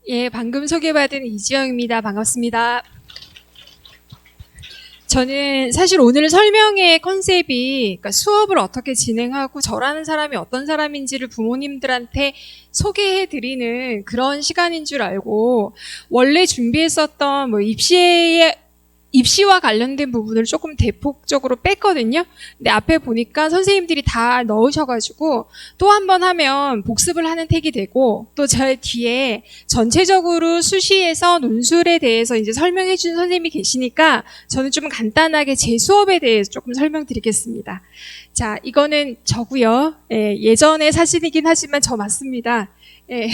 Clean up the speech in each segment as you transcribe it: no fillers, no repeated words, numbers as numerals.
예, 방금 소개받은 이지영입니다. 반갑습니다. 저는 사실 오늘 설명의 컨셉이 그러니까 수업을 어떻게 진행하고 저라는 사람이 어떤 사람인지를 부모님들한테 소개해드리는 그런 시간인 줄 알고 원래 준비했었던 입시와 관련된 부분을 조금 대폭적으로 뺐거든요. 근데 앞에 보니까 선생님들이 다 넣으셔가지고 또 한 번 하면 복습을 하는 택이 되고 또 저 뒤에 전체적으로 수시에서 논술에 대해서 이제 설명해 주는 선생님이 계시니까 저는 좀 간단하게 제 수업에 대해서 조금 설명드리겠습니다. 자, 이거는 저고요. 예, 예전의 사진이긴 하지만 저 맞습니다. 예.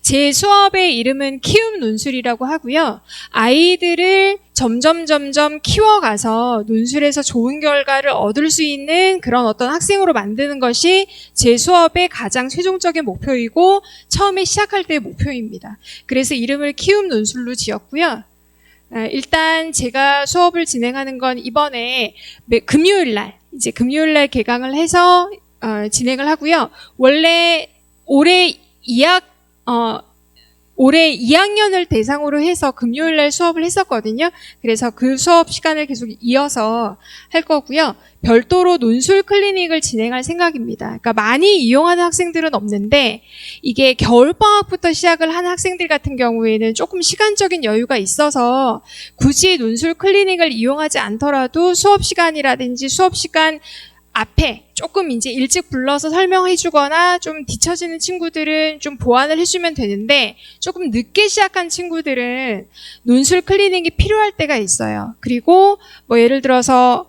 제 수업의 이름은 키움 논술이라고 하고요. 아이들을 점점 키워가서 논술에서 좋은 결과를 얻을 수 있는 그런 어떤 학생으로 만드는 것이 제 수업의 가장 최종적인 목표이고 처음에 시작할 때의 목표입니다. 그래서 이름을 키움 논술로 지었고요. 일단 제가 수업을 진행하는 건 이번에 금요일날 개강을 해서 진행을 하고요. 원래 올해 2학년을 대상으로 해서 금요일날 수업을 했었거든요. 그래서 그 수업 시간을 계속 이어서 할 거고요. 별도로 논술 클리닉을 진행할 생각입니다. 그러니까 많이 이용하는 학생들은 없는데 이게 겨울방학부터 시작을 하는 학생들 같은 경우에는 조금 시간적인 여유가 있어서 굳이 논술 클리닉을 이용하지 않더라도 수업 시간이라든지 수업 시간 앞에 조금 이제 일찍 불러서 설명해 주거나 좀 뒤처지는 친구들은 좀 보완을 해주면 되는데 조금 늦게 시작한 친구들은 논술 클리닉이 필요할 때가 있어요. 그리고 예를 들어서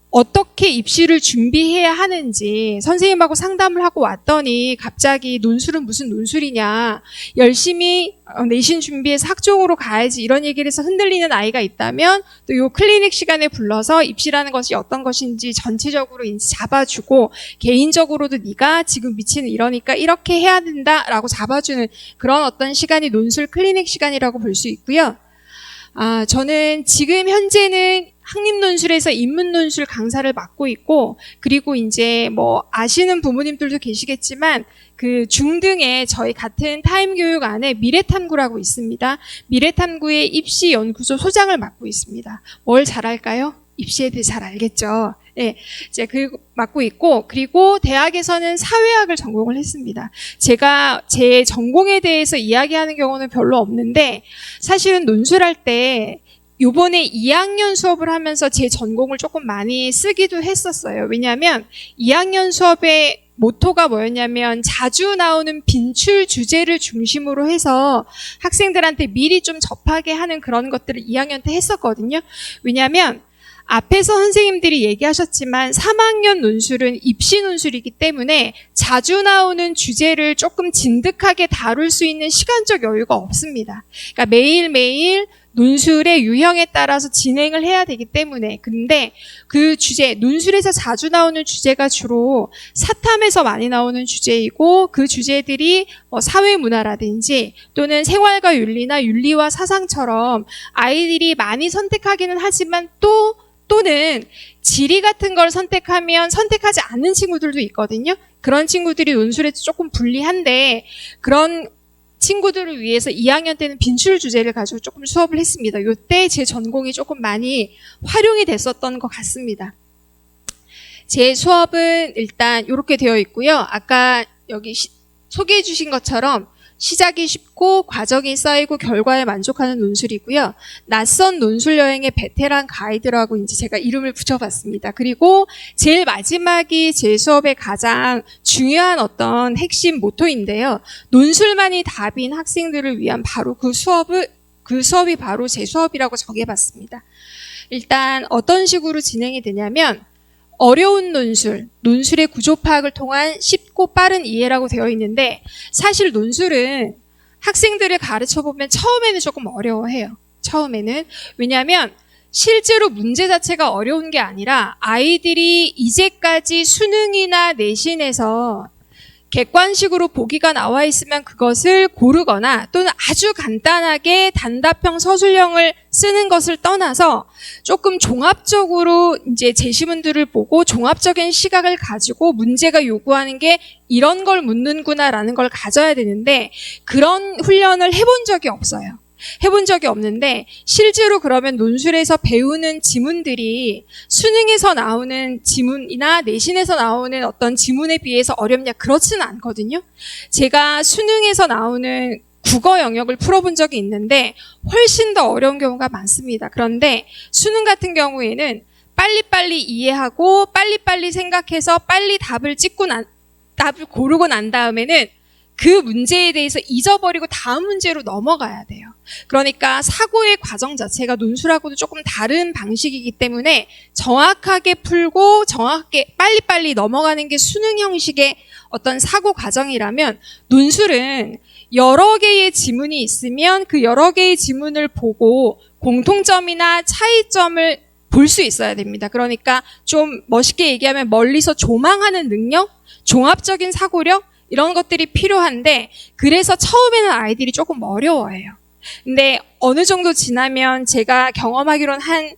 어떻게 입시를 준비해야 하는지 선생님하고 상담을 하고 왔더니 갑자기 논술은 무슨 논술이냐, 열심히 내신 준비해서 학종으로 가야지 이런 얘기를 해서 흔들리는 아이가 있다면 또 요 클리닉 시간에 불러서 입시라는 것이 어떤 것인지 전체적으로 이제 잡아주고 개인적으로도 네가 지금 위치는 이러니까 이렇게 해야 된다라고 잡아주는 그런 어떤 시간이 논술 클리닉 시간이라고 볼 수 있고요. 저는 지금 현재는 학립논술에서 인문논술 강사를 맡고 있고, 그리고 이제 아시는 부모님들도 계시겠지만, 그 중등에 저희 같은 타임교육 안에 미래탐구라고 있습니다. 미래탐구의 입시연구소 소장을 맡고 있습니다. 뭘 잘할까요? 입시에 대해 잘 알겠죠. 네, 이제 맡고 있고, 그리고 대학에서는 사회학을 전공을 했습니다. 제가 제 전공에 대해서 이야기하는 경우는 별로 없는데, 사실은 논술할 때 요번에 2학년 수업을 하면서 제 전공을 조금 많이 쓰기도 했었어요. 왜냐하면 2학년 수업의 모토가 뭐였냐면 자주 나오는 빈출 주제를 중심으로 해서 학생들한테 미리 좀 접하게 하는 그런 것들을 2학년 때 했었거든요. 왜냐하면 앞에서 선생님들이 얘기하셨지만 3학년 논술은 입시 논술이기 때문에 자주 나오는 주제를 조금 진득하게 다룰 수 있는 시간적 여유가 없습니다. 그러니까 매일매일 논술의 유형에 따라서 진행을 해야 되기 때문에, 근데 그 주제, 논술에서 자주 나오는 주제가 주로 사탐에서 많이 나오는 주제이고, 그 주제들이 사회문화라든지 또는 생활과 윤리나 윤리와 사상처럼 아이들이 많이 선택하기는 하지만 또는 지리 같은 걸 선택하면 선택하지 않는 친구들도 있거든요. 그런 친구들이 논술에서 조금 불리한데, 그런 친구들을 위해서 2학년 때는 빈출 주제를 가지고 조금 수업을 했습니다. 이때 제 전공이 조금 많이 활용이 됐었던 것 같습니다. 제 수업은 일단 이렇게 되어 있고요. 아까 여기 소개해 주신 것처럼 시작이 쉽고 과정이 쌓이고 결과에 만족하는 논술이고요. 낯선 논술 여행의 베테랑 가이드라고 이제 제가 이름을 붙여봤습니다. 그리고 제일 마지막이 제 수업의 가장 중요한 어떤 핵심 모토인데요. 논술만이 답인 학생들을 위한 바로 그 수업이 바로 제 수업이라고 정해봤습니다. 일단 어떤 식으로 진행이 되냐면 어려운 논술의 구조 파악을 통한 쉽고 빠른 이해라고 되어 있는데, 사실 논술은 학생들을 가르쳐보면 처음에는 조금 어려워해요. 처음에는. 왜냐하면 실제로 문제 자체가 어려운 게 아니라 아이들이 이제까지 수능이나 내신에서 객관식으로 보기가 나와 있으면 그것을 고르거나 또는 아주 간단하게 단답형 서술형을 쓰는 것을 떠나서 조금 종합적으로 이제 제시문들을 보고 종합적인 시각을 가지고 문제가 요구하는 게 이런 걸 묻는구나라는 걸 가져야 되는데 그런 훈련을 해본 적이 없어요. 해본 적이 없는데 실제로 그러면 논술에서 배우는 지문들이 수능에서 나오는 지문이나 내신에서 나오는 어떤 지문에 비해서 어렵냐? 그렇지는 않거든요. 제가 수능에서 나오는 국어 영역을 풀어본 적이 있는데 훨씬 더 어려운 경우가 많습니다. 그런데 수능 같은 경우에는 빨리빨리 이해하고 빨리빨리 생각해서 빨리 답을 고르고 난 다음에는 그 문제에 대해서 잊어버리고 다음 문제로 넘어가야 돼요. 그러니까 사고의 과정 자체가 논술하고도 조금 다른 방식이기 때문에 정확하게 풀고 정확하게 빨리빨리 넘어가는 게 수능 형식의 어떤 사고 과정이라면 논술은 여러 개의 지문이 있으면 그 여러 개의 지문을 보고 공통점이나 차이점을 볼 수 있어야 됩니다. 그러니까 좀 멋있게 얘기하면 멀리서 조망하는 능력, 종합적인 사고력 이런 것들이 필요한데 그래서 처음에는 아이들이 조금 어려워해요. 근데 어느 정도 지나면 제가 경험하기로는 한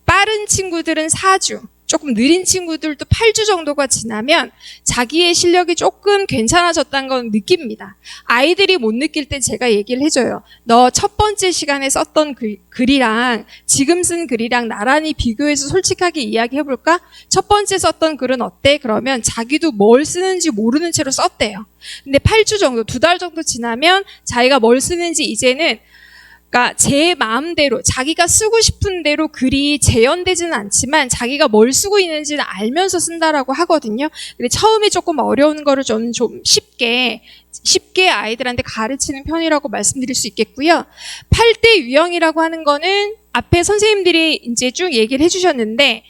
빠른 친구들은 4주, 조금 느린 친구들도 8주 정도가 지나면 자기의 실력이 조금 괜찮아졌다는 건 느낍니다. 아이들이 못 느낄 때 제가 얘기를 해줘요. 너 첫 번째 시간에 썼던 글이랑 지금 쓴 글이랑 나란히 비교해서 솔직하게 이야기해볼까? 첫 번째 썼던 글은 어때? 그러면 자기도 뭘 쓰는지 모르는 채로 썼대요. 근데 8주 정도, 2달 정도 지나면 자기가 뭘 쓰는지 이제는 그러니까 제 마음대로 자기가 쓰고 싶은 대로 글이 재현되지는 않지만 자기가 뭘 쓰고 있는지는 알면서 쓴다라고 하거든요. 근데 처음에 조금 어려운 거를 저는 좀 쉽게 아이들한테 가르치는 편이라고 말씀드릴 수 있겠고요. 8대 유형이라고 하는 거는 앞에 선생님들이 이제 쭉 얘기를 해주셨는데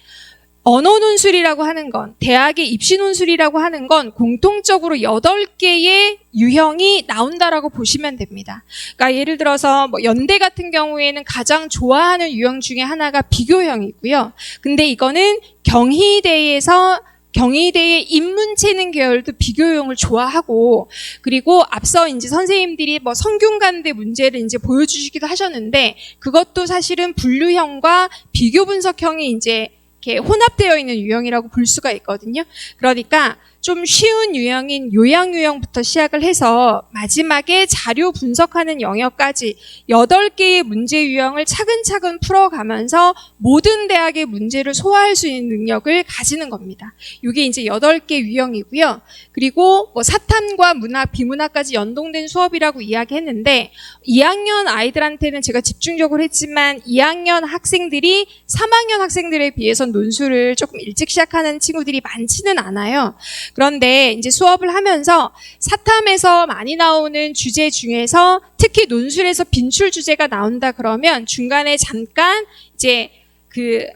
언어 논술이라고 하는 건, 대학의 입시 논술이라고 하는 건 공통적으로 8개의 유형이 나온다라고 보시면 됩니다. 그러니까 예를 들어서 뭐 연대 같은 경우에는 가장 좋아하는 유형 중에 하나가 비교형이고요. 근데 이거는 경희대의 인문체능 계열도 비교형을 좋아하고, 그리고 앞서 이제 선생님들이 뭐 성균관대 문제를 이제 보여주시기도 하셨는데, 그것도 사실은 분류형과 비교 분석형이 이제 이렇게 혼합되어 있는 유형이라고 볼 수가 있거든요. 그러니까 좀 쉬운 유형인 요양 유형부터 시작을 해서 마지막에 자료 분석하는 영역까지 8개의 문제 유형을 차근차근 풀어가면서 모든 대학의 문제를 소화할 수 있는 능력을 가지는 겁니다. 이게 이제 8개 유형이고요. 그리고 뭐 사탐과 문학, 비문학까지 연동된 수업이라고 이야기했는데 2학년 아이들한테는 제가 집중적으로 했지만 2학년 학생들이 3학년 학생들에 비해서는 논술을 조금 일찍 시작하는 친구들이 많지는 않아요. 그런데 이제 수업을 하면서 사탐에서 많이 나오는 주제 중에서 특히 논술에서 빈출 주제가 나온다 그러면 중간에 잠깐 이제 그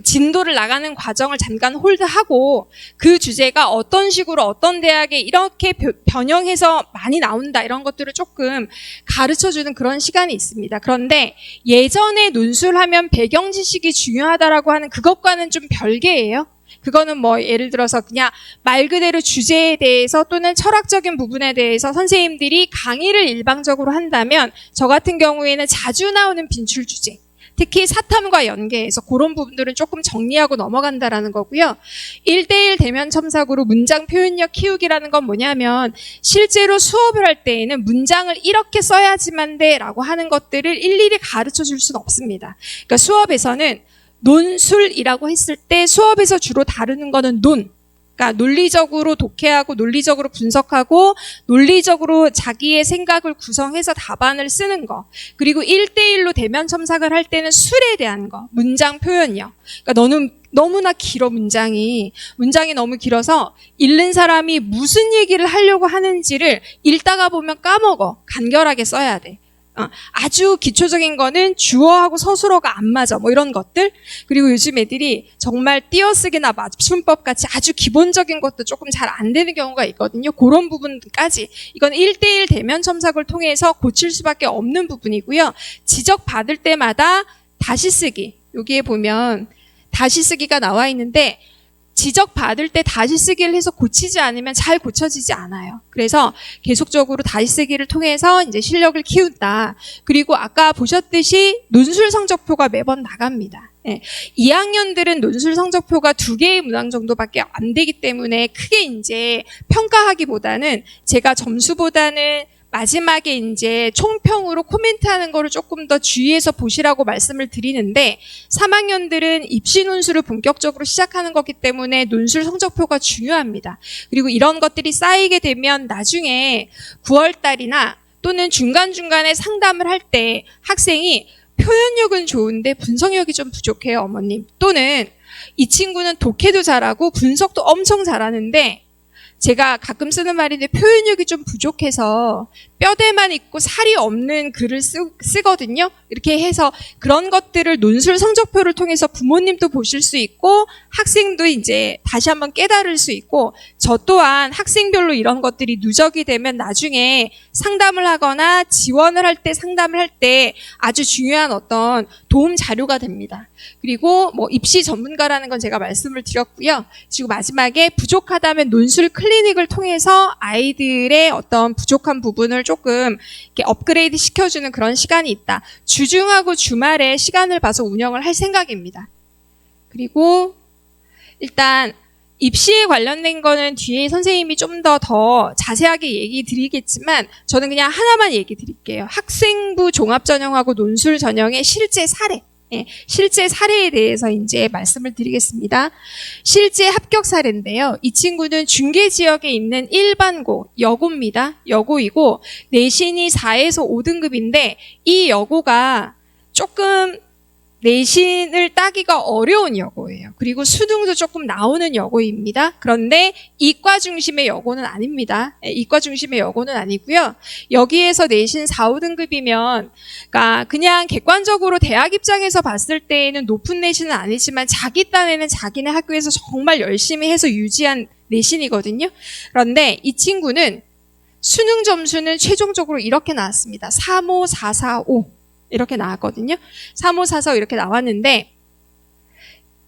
진도를 나가는 과정을 잠깐 홀드하고 그 주제가 어떤 식으로 어떤 대학에 이렇게 변형해서 많이 나온다 이런 것들을 조금 가르쳐주는 그런 시간이 있습니다. 그런데 예전에 논술하면 배경 지식이 중요하다라고 하는 그것과는 좀 별개예요. 그거는 뭐 예를 들어서 그냥 말 그대로 주제에 대해서 또는 철학적인 부분에 대해서 선생님들이 강의를 일방적으로 한다면 저 같은 경우에는 자주 나오는 빈출 주제, 특히 사탐과 연계해서 그런 부분들은 조금 정리하고 넘어간다라는 거고요. 1대1 대면 첨삭으로 문장 표현력 키우기라는 건 뭐냐면 실제로 수업을 할 때에는 문장을 이렇게 써야지만 돼라고 하는 것들을 일일이 가르쳐 줄 수는 없습니다. 그러니까 수업에서는 논술이라고 했을 때 수업에서 주로 다루는 거는 그러니까 논리적으로 독해하고 논리적으로 분석하고 논리적으로 자기의 생각을 구성해서 답안을 쓰는 거, 그리고 1대1로 대면 첨삭을 할 때는 술에 대한 거, 문장 표현력. 그러니까 너무나 길어 문장이 너무 길어서 읽는 사람이 무슨 얘기를 하려고 하는지를 읽다가 보면 까먹어. 간결하게 써야 돼. 아주 기초적인 거는 주어하고 서술어가 안 맞아. 뭐 이런 것들. 그리고 요즘 애들이 정말 띄어쓰기나 맞춤법 같이 아주 기본적인 것도 조금 잘 안 되는 경우가 있거든요. 그런 부분까지. 이건 1대1 대면 첨삭을 통해서 고칠 수밖에 없는 부분이고요. 지적받을 때마다 다시 쓰기. 여기에 보면 다시 쓰기가 나와 있는데 지적받을 때 다시 쓰기를 해서 고치지 않으면 잘 고쳐지지 않아요. 그래서 계속적으로 다시 쓰기를 통해서 이제 실력을 키운다. 그리고 아까 보셨듯이 논술 성적표가 매번 나갑니다. 2학년들은 논술 성적표가 2개의 문항 정도밖에 안 되기 때문에 크게 이제 평가하기보다는 제가 점수보다는 마지막에 이제 총평으로 코멘트하는 거를 조금 더 주의해서 보시라고 말씀을 드리는데 3학년들은 입시 논술을 본격적으로 시작하는 거기 때문에 논술 성적표가 중요합니다. 그리고 이런 것들이 쌓이게 되면 나중에 9월달이나 또는 중간중간에 상담을 할 때 학생이 표현력은 좋은데 분석력이 좀 부족해요, 어머님. 또는 이 친구는 독해도 잘하고 분석도 엄청 잘하는데 제가 가끔 쓰는 말인데 표현력이 좀 부족해서 뼈대만 있고 살이 없는 글을 쓰거든요. 이렇게 해서 그런 것들을 논술 성적표를 통해서 부모님도 보실 수 있고 학생도 이제 다시 한번 깨달을 수 있고 저 또한 학생별로 이런 것들이 누적이 되면 나중에 상담을 하거나 지원을 할 때 상담을 할 때 아주 중요한 어떤 도움 자료가 됩니다. 그리고 뭐 입시 전문가라는 건 제가 말씀을 드렸고요. 그리고 마지막에 부족하다면 논술 클리닉을 통해서 아이들의 어떤 부족한 부분을 조금 이렇게 업그레이드 시켜주는 그런 시간이 있다. 주중하고 주말에 시간을 봐서 운영을 할 생각입니다. 그리고 일단 입시에 관련된 거는 뒤에 선생님이 좀 더 자세하게 얘기 드리겠지만 저는 그냥 하나만 얘기 드릴게요. 학생부 종합전형하고 논술 전형의 실제 사례. 실제 사례에 대해서 이제 말씀을 드리겠습니다. 실제 합격 사례인데요. 이 친구는 중계 지역에 있는 일반고, 여고입니다. 여고이고 내신이 4에서 5등급인데 이 여고가 조금 내신을 따기가 어려운 여고예요. 그리고 수능도 조금 나오는 여고입니다. 그런데 이과 중심의 여고는 아닙니다. 이과 중심의 여고는 아니고요. 여기에서 내신 4, 5등급이면 그러니까 그냥 객관적으로 대학 입장에서 봤을 때에는 높은 내신은 아니지만 자기 딴에는 자기네 학교에서 정말 열심히 해서 유지한 내신이거든요. 그런데 이 친구는 수능 점수는 최종적으로 이렇게 나왔습니다. 3, 5, 4, 4, 5. 이렇게 나왔거든요. 3, 5, 4, 4 이렇게 나왔는데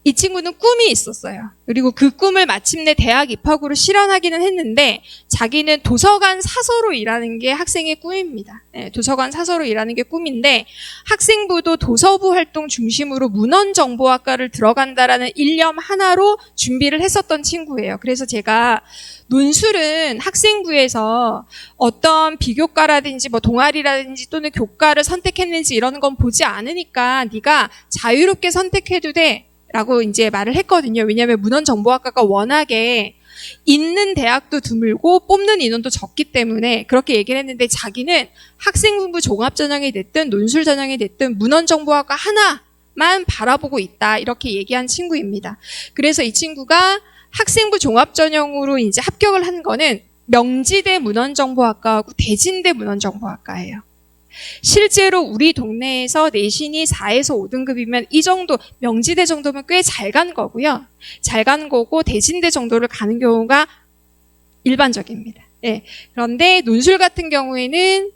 이 친구는 꿈이 있었어요. 그리고 그 꿈을 마침내 대학 입학으로 실현하기는 했는데 자기는 도서관 사서로 일하는 게 학생의 꿈입니다. 도서관 사서로 일하는 게 꿈인데 학생부도 도서부 활동 중심으로 문헌정보학과를 들어간다라는 일념 하나로 준비를 했었던 친구예요. 그래서 제가 논술은 학생부에서 어떤 비교과라든지 뭐 동아리라든지 또는 교과를 선택했는지 이런 건 보지 않으니까 네가 자유롭게 선택해도 돼 라고 이제 말을 했거든요. 왜냐하면 문헌정보학과가 워낙에 있는 대학도 드물고 뽑는 인원도 적기 때문에 그렇게 얘기를 했는데 자기는 학생부 종합전형이 됐든 논술전형이 됐든 문헌정보학과 하나만 바라보고 있다 이렇게 얘기한 친구입니다. 그래서 이 친구가 학생부 종합전형으로 이제 합격을 한 거는 명지대 문헌정보학과하고 대진대 문헌정보학과예요. 실제로 우리 동네에서 내신이 4에서 5등급이면 이 정도, 명지대 정도면 꽤 잘 간 거고요. 잘 간 거고 대진대 정도를 가는 경우가 일반적입니다. 그런데 논술 같은 경우에는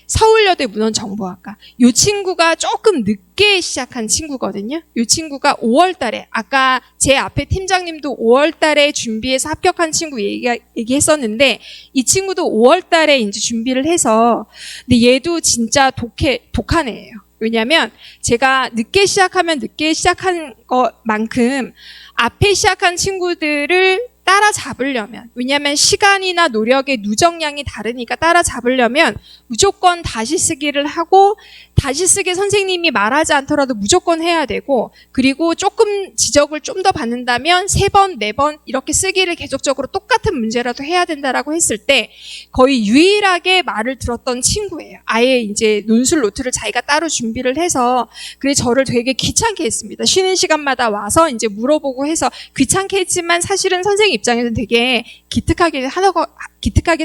서울여대 문헌정보학과. 이 친구가 조금 늦게 시작한 친구거든요. 이 친구가 5월 달에, 아까 제 앞에 팀장님도 5월 달에 준비해서 합격한 친구 얘기했었는데, 이 친구도 5월 달에 이제 준비를 해서, 근데 얘도 진짜 독한 애예요. 왜냐면 제가 늦게 시작하면 늦게 시작한 것만큼 앞에 시작한 친구들을 따라잡으려면, 왜냐하면 시간이나 노력의 누적량이 다르니까 따라잡으려면 무조건 다시 쓰기를 하고 다시 쓰기 선생님이 말하지 않더라도 무조건 해야 되고, 그리고 조금 지적을 좀 더 받는다면 3번, 4번 이렇게 쓰기를 계속적으로 똑같은 문제라도 해야 된다라고 했을 때 거의 유일하게 말을 들었던 친구예요. 아예 이제 논술 노트를 자기가 따로 준비를 해서, 그래 저를 되게 귀찮게 했습니다. 쉬는 시간마다 와서 이제 물어보고 해서 귀찮게 했지만 사실은 선생님 입장에서는 되게 기특하긴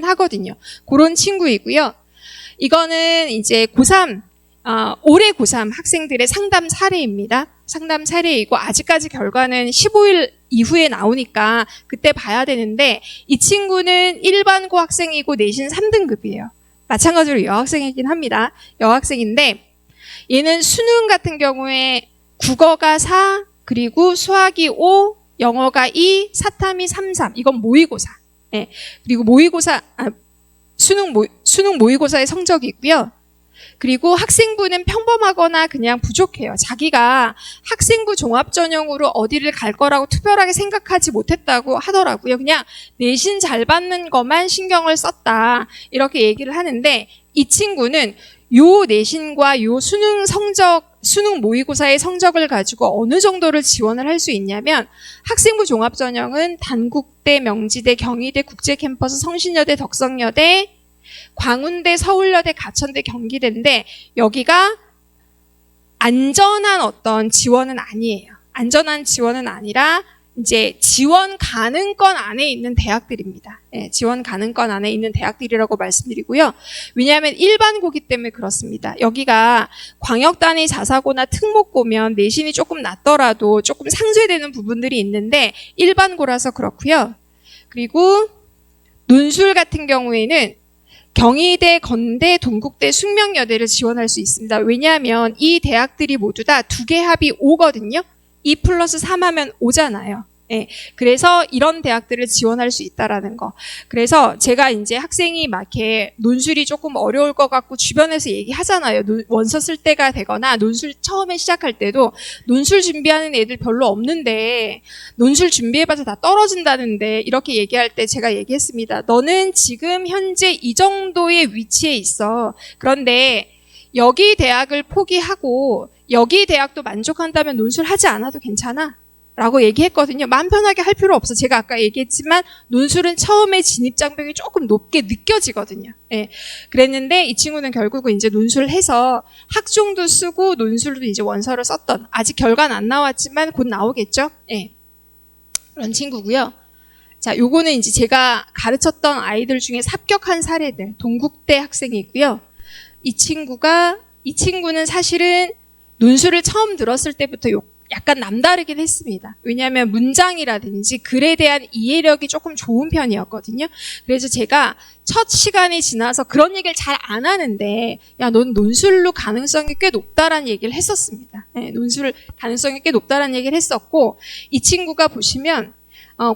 하거든요. 그런 친구이고요. 이거는 이제 고3, 올해 고3 학생들의 상담 사례입니다. 상담 사례이고 아직까지 결과는 15일 이후에 나오니까 그때 봐야 되는데, 이 친구는 일반고 학생이고 내신 3등급이에요. 마찬가지로 여학생이긴 합니다. 여학생인데 얘는 수능 같은 경우에 국어가 4, 그리고 수학이 5, 영어가 2, 사탐이 3, 3. 이건 모의고사. 예. 그리고 수능 모의고사의 성적이고요. 그리고 학생부는 평범하거나 그냥 부족해요. 자기가 학생부 종합전형으로 어디를 갈 거라고 특별하게 생각하지 못했다고 하더라고요. 그냥 내신 잘 받는 것만 신경을 썼다. 이렇게 얘기를 하는데 이 친구는 요 내신과 요 수능 모의고사의 성적을 가지고 어느 정도를 지원을 할 수 있냐면 학생부 종합전형은 단국대, 명지대, 경희대, 국제캠퍼스, 성신여대, 덕성여대, 광운대, 서울여대, 가천대, 경기대인데 여기가 안전한 어떤 지원은 아니에요. 안전한 지원은 아니라 이제 지원 가능권 안에 있는 대학들입니다. 예, 지원 가능권 안에 있는 대학들이라고 말씀드리고요. 왜냐하면 일반고기 때문에 그렇습니다. 여기가 광역단위 자사고나 특목고면 내신이 조금 낮더라도 조금 상쇄되는 부분들이 있는데 일반고라서 그렇고요. 그리고 논술 같은 경우에는 경희대, 건대, 동국대, 숙명여대를 지원할 수 있습니다. 왜냐하면 이 대학들이 모두 다 두 개 합이 5거든요. 2 플러스 3 하면 5잖아요. 예. 그래서 이런 대학들을 지원할 수 있다라는 거. 그래서 제가 이제 학생이 막 이렇게 논술이 조금 어려울 것 같고 주변에서 얘기하잖아요. 원서 쓸 때가 되거나 논술 처음에 시작할 때도 논술 준비하는 애들 별로 없는데 논술 준비해봐서 다 떨어진다는데 이렇게 얘기할 때 제가 얘기했습니다. 너는 지금 현재 이 정도의 위치에 있어. 그런데 여기 대학을 포기하고 여기 대학도 만족한다면 논술 하지 않아도 괜찮아. 라고 얘기했거든요. 마음 편하게 할 필요 없어. 제가 아까 얘기했지만 논술은 처음에 진입장벽이 조금 높게 느껴지거든요. 예. 그랬는데 이 친구는 결국은 이제 논술을 해서 학종도 쓰고 논술도 이제 원서를 썼던 아직 결과는 안 나왔지만 곧 나오겠죠. 예. 그런 친구고요. 자, 요거는 이제 제가 가르쳤던 아이들 중에 합격한 사례들 동국대 학생이고요. 이 친구는 사실은 논술을 처음 들었을 때부터 약간 남다르긴 했습니다. 왜냐하면 문장이라든지 글에 대한 이해력이 조금 좋은 편이었거든요. 그래서 제가 첫 시간이 지나서 그런 얘기를 잘 안 하는데 야, 넌 논술로 가능성이 꽤 높다라는 얘기를 했었습니다. 네, 논술 가능성이 꽤 높다라는 얘기를 했었고 이 친구가 보시면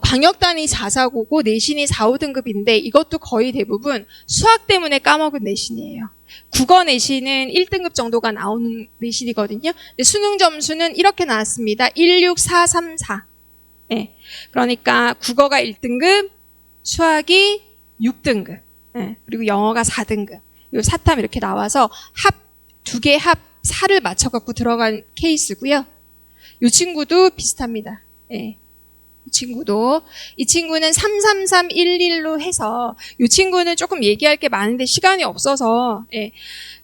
광역단위 자사고고 내신이 4, 5등급인데 이것도 거의 대부분 수학 때문에 까먹은 내신이에요. 국어 내신은 1등급 정도가 나오는 내신이거든요. 수능 점수는 이렇게 나왔습니다. 16434. 네. 그러니까 국어가 1등급, 수학이 6등급, 네. 그리고 영어가 4등급. 요 사탐 이렇게 나와서 두 개 합 4를 맞춰갖고 들어간 케이스고요. 이 친구도 비슷합니다. 네. 이 친구는 33311로 해서 이 친구는 조금 얘기할 게 많은데 시간이 없어서 예.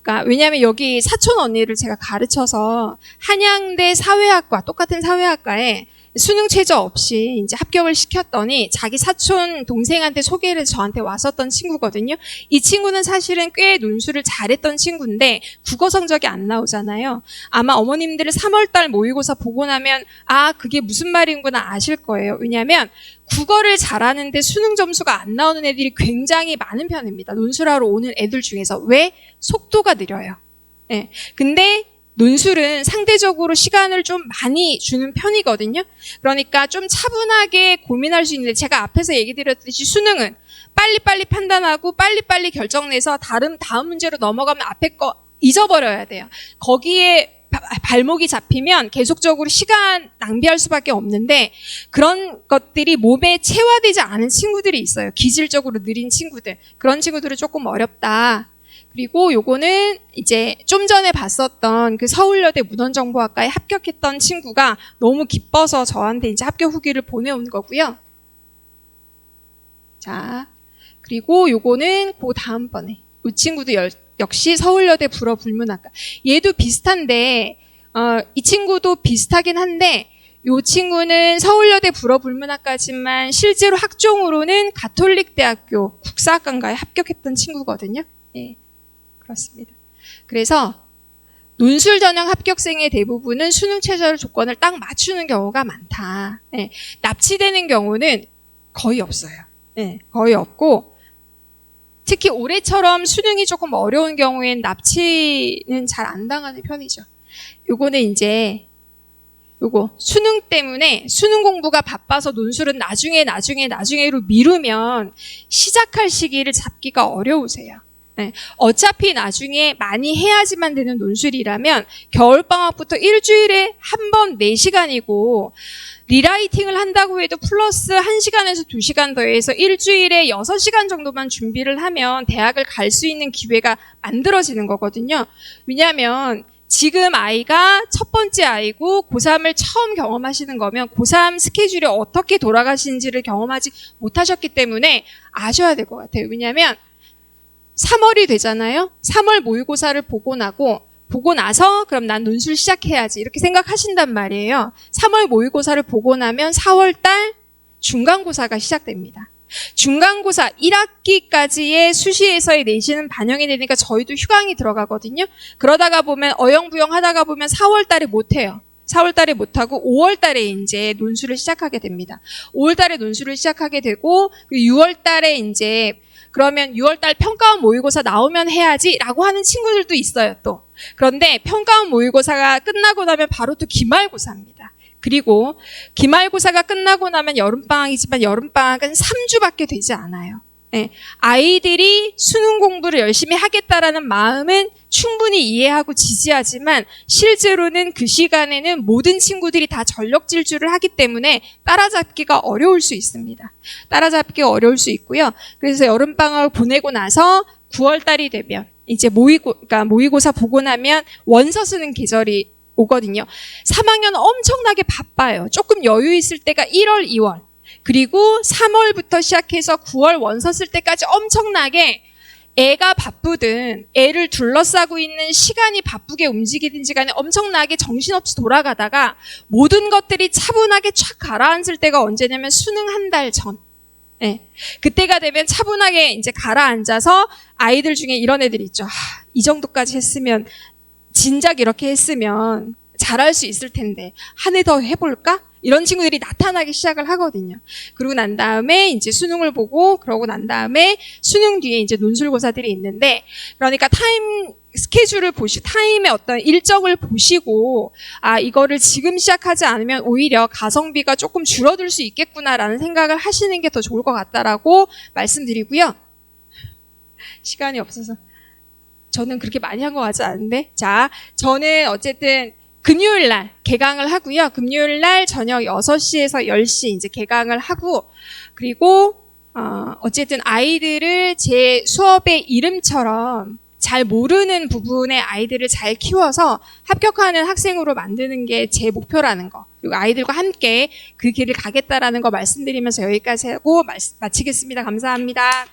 그러니까 왜냐하면 여기 사촌 언니를 제가 가르쳐서 한양대 사회학과 똑같은 사회학과에 수능 최저 없이 이제 합격을 시켰더니 자기 사촌 동생한테 소개를 해서 저한테 왔었던 친구거든요. 이 친구는 사실은 꽤 논술을 잘했던 친구인데 국어 성적이 안 나오잖아요. 아마 어머님들을 3월달 모의고사 보고 나면 아 그게 무슨 말인구나 아실 거예요. 왜냐하면 국어를 잘하는데 수능 점수가 안 나오는 애들이 굉장히 많은 편입니다. 논술하러 오는 애들 중에서. 왜? 속도가 느려요. 네. 근데 논술은 상대적으로 시간을 좀 많이 주는 편이거든요. 그러니까 좀 차분하게 고민할 수 있는데 제가 앞에서 얘기 드렸듯이 수능은 빨리빨리 판단하고 빨리빨리 결정내서 다음 문제로 넘어가면 앞에 거 잊어버려야 돼요. 거기에 발목이 잡히면 계속적으로 시간 낭비할 수밖에 없는데 그런 것들이 몸에 체화되지 않은 친구들이 있어요. 기질적으로 느린 친구들. 그런 친구들은 조금 어렵다. 그리고 요거는 이제 좀 전에 봤었던 그 서울여대 문헌정보학과에 합격했던 친구가 너무 기뻐서 저한테 이제 합격 후기를 보내온 거고요. 자, 그리고 요거는 그 다음번에 이 친구도 역시 서울여대 불어불문학과. 얘도 비슷한데 이 친구도 비슷하긴 한데 이 친구는 서울여대 불어불문학과지만 실제로 학종으로는 가톨릭대학교 국사학과에 합격했던 친구거든요. 예. 그렇습니다. 그래서 논술 전형 합격생의 대부분은 수능 최저 조건을 딱 맞추는 경우가 많다. 네. 납치되는 경우는 거의 없어요. 네. 거의 없고 특히 올해처럼 수능이 조금 어려운 경우엔 납치는 잘 안 당하는 편이죠. 요거는 이제 요거 수능 때문에 수능 공부가 바빠서 논술은 나중에로 미루면 시작할 시기를 잡기가 어려우세요. 네. 어차피 나중에 많이 해야지만 되는 논술이라면 겨울방학부터 일주일에 한 번 4시간이고 리라이팅을 한다고 해도 플러스 1시간에서 2시간 더해서 일주일에 6시간 정도만 준비를 하면 대학을 갈 수 있는 기회가 만들어지는 거거든요. 왜냐하면 지금 아이가 첫 번째 아이고 고3을 처음 경험하시는 거면 고3 스케줄이 어떻게 돌아가시는지를 경험하지 못하셨기 때문에 아셔야 될 것 같아요. 왜냐하면 3월이 되잖아요. 3월 모의고사를 보고 나서 그럼 난 논술 시작해야지 이렇게 생각하신단 말이에요. 3월 모의고사를 보고 나면 4월달 중간고사가 시작됩니다. 중간고사 1학기까지의 수시에서의 내신은 반영이 되니까 저희도 휴강이 들어가거든요. 그러다가 보면 어영부영 하다가 보면 4월달에 못해요. 4월달에 못하고 5월달에 이제 논술을 시작하게 됩니다. 5월달에 논술을 시작하게 되고 6월달에 이제 그러면 6월달 평가원 모의고사 나오면 해야지라고 하는 친구들도 있어요, 또. 그런데 평가원 모의고사가 끝나고 나면 바로 또 기말고사입니다. 그리고 기말고사가 끝나고 나면 여름방학이지만 여름방학은 3주밖에 되지 않아요. 네. 아이들이 수능 공부를 열심히 하겠다라는 마음은 충분히 이해하고 지지하지만 실제로는 그 시간에는 모든 친구들이 다 전력 질주를 하기 때문에 따라잡기가 어려울 수 있습니다. 따라잡기가 어려울 수 있고요. 그래서 여름방학을 보내고 나서 9월달이 되면 이제 모의고사 보고 나면 원서 쓰는 계절이 오거든요. 3학년 엄청나게 바빠요. 조금 여유 있을 때가 1월, 2월. 그리고 3월부터 시작해서 9월 원서 쓸 때까지 엄청나게 애가 바쁘든 애를 둘러싸고 있는 시간이 바쁘게 움직이든지 간에 엄청나게 정신없이 돌아가다가 모든 것들이 차분하게 촥 가라앉을 때가 언제냐면 수능 한 달 전. 네. 그때가 되면 차분하게 이제 가라앉아서 아이들 중에 이런 애들 있죠. 이 정도까지 했으면 진작 이렇게 했으면 잘할 수 있을 텐데 한 해 더 해볼까? 이런 친구들이 나타나기 시작을 하거든요. 그러고 난 다음에 이제 수능을 보고 그러고 난 다음에 수능 뒤에 이제 논술고사들이 있는데 그러니까 타임의 어떤 일정을 보시고 이거를 지금 시작하지 않으면 오히려 가성비가 조금 줄어들 수 있겠구나라는 생각을 하시는 게 더 좋을 것 같다라고 말씀드리고요. 시간이 없어서 저는 그렇게 많이 한 것 같지 않은데 자, 저는 어쨌든 금요일 날 개강을 하고요. 금요일 날 저녁 6시에서 10시 이제 개강을 하고 그리고 어쨌든 아이들을 제 수업의 이름처럼 잘 모르는 부분의 아이들을 잘 키워서 합격하는 학생으로 만드는 게 제 목표라는 거. 그리고 아이들과 함께 그 길을 가겠다라는 거 말씀드리면서 여기까지 하고 마치겠습니다. 감사합니다.